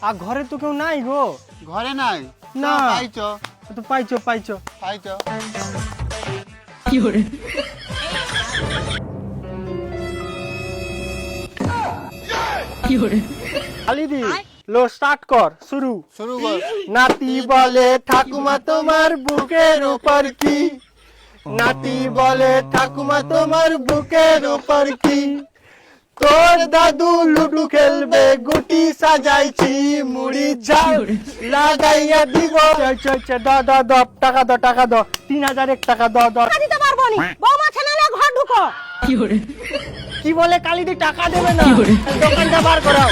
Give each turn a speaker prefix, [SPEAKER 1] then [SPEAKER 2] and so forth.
[SPEAKER 1] আর ঘরে তো কেউ নাই গো।
[SPEAKER 2] ঘরে নাই
[SPEAKER 1] না।
[SPEAKER 2] পাইছো
[SPEAKER 1] তো পাইছো পাইছো।
[SPEAKER 2] পাইছো
[SPEAKER 1] আলিদি লো স্টার্ট কর শুরু।
[SPEAKER 2] শুরু কর।
[SPEAKER 1] নাতি বলে ঠাকুমা তোমার বুকের উপর কি, নাতি বলে ঠাকুমা তোমার বুকের উপর কি, তোর দাদু লুডু খেলবে গুটি সাজাইছি মুড়ি ঝাল লাগাইয়া দিব। দ টাকা দ টাকা দ 3001 টাকা দ দ।
[SPEAKER 3] দিতে পারবো নি, বৌমা ছেলে ঘর ঢুকো।
[SPEAKER 1] কি বলে কালিদি টাকা দেবে না, দোকানটা বার করাও।